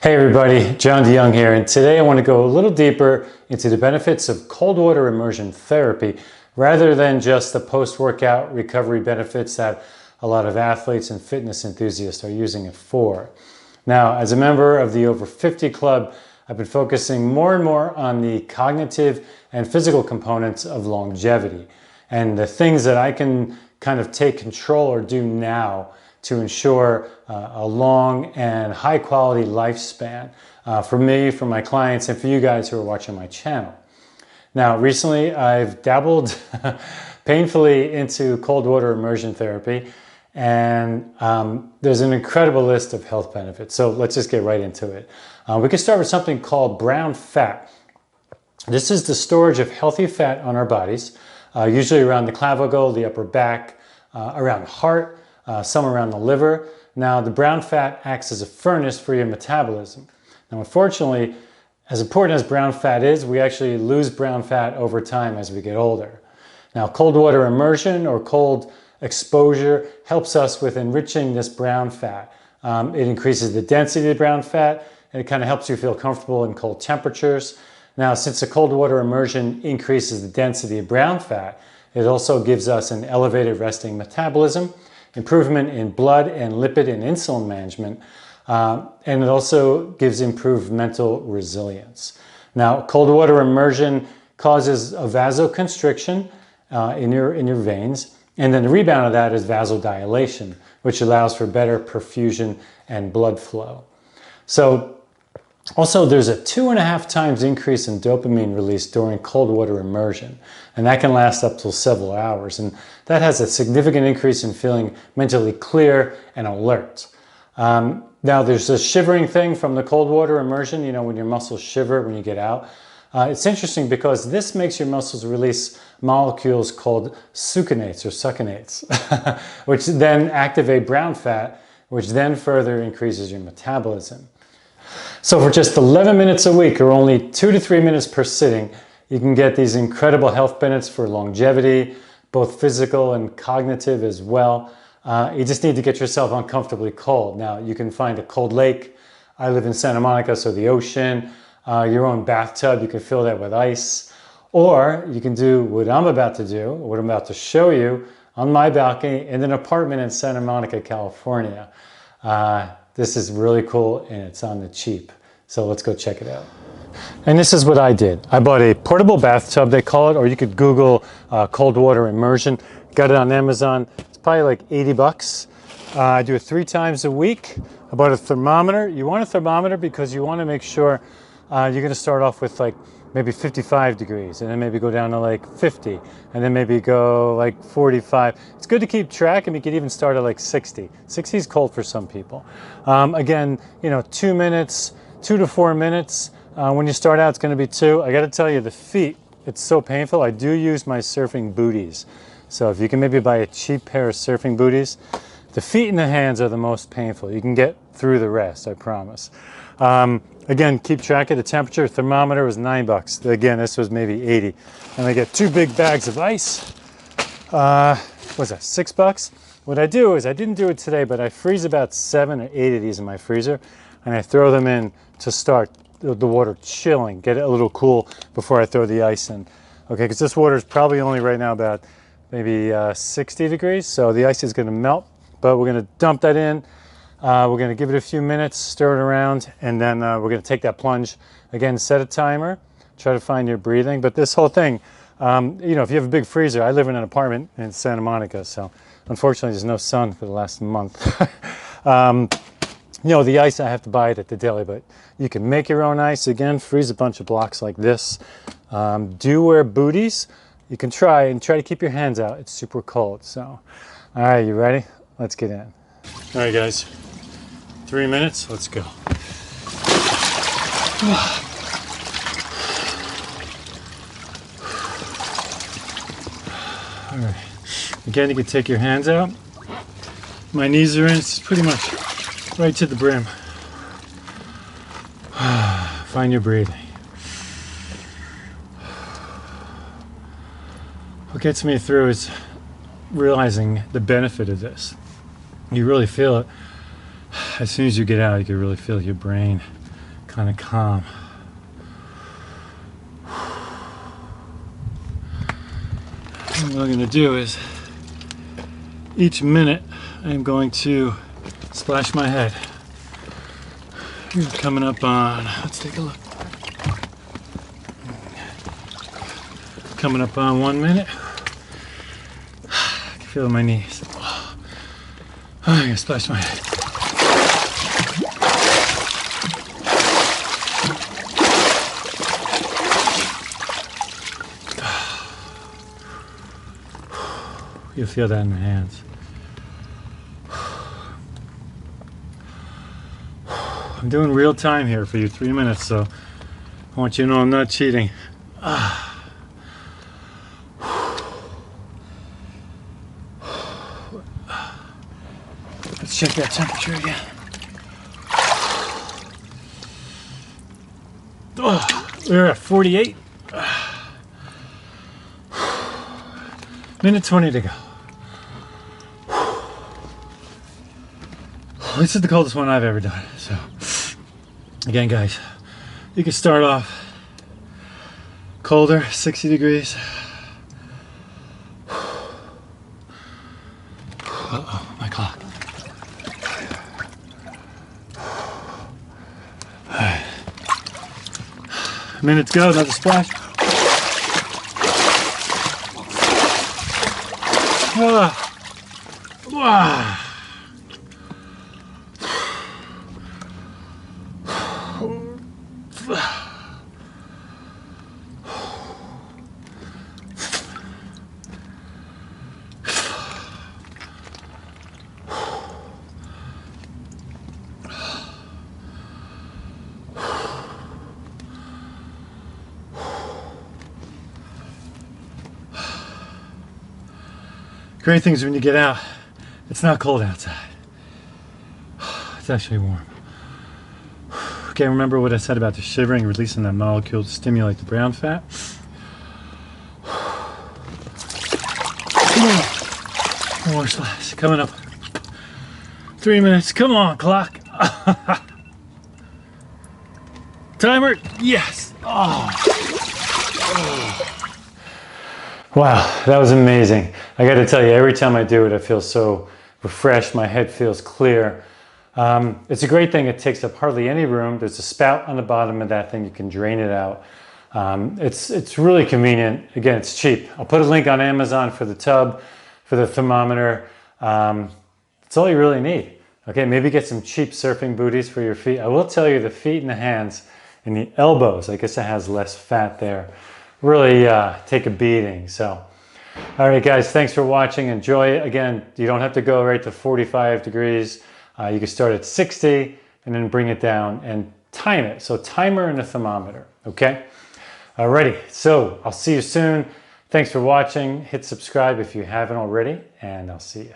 Hey everybody, John DeYoung here, and today I want to go a little deeper into the benefits of cold water immersion therapy rather than just the post-workout recovery benefits that a lot of athletes and fitness enthusiasts are using it for. Now, as a member of the Over 50 Club, I've been focusing more and more on the cognitive and physical components of longevity and the things that I can kind of take control or do now to ensure a long and high quality lifespan for me, for my clients, and for you guys who are watching my channel. Now, recently I've dabbled painfully into cold water immersion therapy, and there's an incredible list of health benefits. So let's just get right into it. We can start with something called brown fat. This is the storage of healthy fat on our bodies, usually around the clavicle, the upper back, around the heart, some around the liver. Now, the brown fat acts as a furnace for your metabolism. Now, unfortunately, as important as brown fat is, we actually lose brown fat over time as we get older. Now, cold water immersion or cold exposure helps us with enriching this brown fat. It increases the density of the brown fat, and it kind of helps you feel comfortable in cold temperatures. Now, since the cold water immersion increases the density of brown fat, it also gives us an elevated resting metabolism, improvement in blood and lipid and insulin management, and it also gives improved mental resilience. Now, cold water immersion causes a vasoconstriction in your veins, and then the rebound of that is vasodilation, which allows for better perfusion and blood flow. So, also, there's a 2.5 times increase in dopamine release during cold water immersion, and that can last up till several hours, and that has a significant increase in feeling mentally clear and alert. Now, there's a shivering thing from the cold water immersion, you know, when your muscles shiver when you get out. It's interesting because this makes your muscles release molecules called succinates or succinates, which then activate brown fat, which then further increases your metabolism. So for just 11 minutes a week, or only 2 to 3 minutes per sitting, you can get these incredible health benefits for longevity, both physical and cognitive as well. You just need to get yourself uncomfortably cold. Now, you can find a cold lake. I live in Santa Monica, so the ocean, your own bathtub, you can fill that with ice. Or you can do what I'm about to do, what I'm about to show you, on my balcony in an apartment in Santa Monica, California. This is really cool, and it's on the cheap. So let's go check it out. And this is what I did. I bought a portable bathtub, they call it, or you could Google cold water immersion. Got it on Amazon. It's probably like 80 bucks. I do it 3 times a week. I bought a thermometer. You want a thermometer because you want to make sure you're going to start off with like maybe 55 degrees, and then maybe go down to like 50, and then maybe go like 45. It's good to keep track, and you could even start at like 60. 60 is cold for some people. Again, you know, 2 minutes, 2 to 4 minutes. When you start out, it's going to be 2. I got to tell you, the feet, it's so painful. I do use my surfing booties. So if you can maybe buy a cheap pair of surfing booties, the feet and the hands are the most painful. You can get through the rest, I promise. Again, keep track of the temperature. Thermometer was 9 bucks. Again, this was maybe 80. And I get 2 big bags of ice. What was that, 6 bucks? What I do is, I didn't do it today, but I freeze about 7 or 8 of these in my freezer, and I throw them in to start the water chilling, get it a little cool before I throw the ice in. Okay, because this water is probably only right now about maybe 60 degrees, so the ice is going to melt, but we're going to dump that in. We're going to give it a few minutes, stir it around, and then we're going to take that plunge. Again, set a timer, try to find your breathing. But this whole thing, you know, if you have a big freezer, I live in an apartment in Santa Monica, so unfortunately there's no sun for the last month. You know, the ice, I have to buy it at the deli, but you can make your own ice. Again, freeze a bunch of blocks like this. Do wear booties. You can try to keep your hands out. It's super cold. So, all right, you ready? Let's get in. All right, guys. 3 minutes, let's go. All right. Again, you can take your hands out. My knees are in, it's pretty much right to the brim. Find your breathing. What gets me through is realizing the benefit of this. You really feel it. As soon as you get out, you can really feel your brain kind of calm. And what I'm going to do is each minute I'm going to splash my head. We're coming up on, let's take a look. Coming up on 1 minute. I can feel my knees. I'm going to splash my head. You'll feel that in the hands. I'm doing real time here for you, 3 minutes, so I want you to know I'm not cheating. Let's check that temperature again. We're at 48. Minute 20 to go. This is the coldest one I've ever done. So, again, guys, you can start off colder, 60 degrees. Uh-oh, my clock. All right. Minutes go, another splash. Wow. Great thing is when you get out, it's not cold outside. It's actually warm. Okay, remember what I said about the shivering, releasing that molecule to stimulate the brown fat? One more splash, coming up. 3 minutes, come on, clock. Timer, yes. Oh. Wow, that was amazing. I got to tell you, every time I do it, I feel so refreshed. My head feels clear. It's a great thing. It takes up hardly any room. There's a spout on the bottom of that thing. You can drain it out. It's really convenient. Again, it's cheap. I'll put a link on Amazon for the tub, for the thermometer. That's all you really need. Okay, maybe get some cheap surfing booties for your feet. I will tell you, the feet and the hands and the elbows, I guess it has less fat there, really take a beating. So, all right, guys, thanks for watching. Enjoy it. Again, you don't have to go right to 45 degrees. You can start at 60 and then bring it down and time it. So timer and a thermometer, okay? Alrighty, so I'll see you soon. Thanks for watching. Hit subscribe if you haven't already, and I'll see you.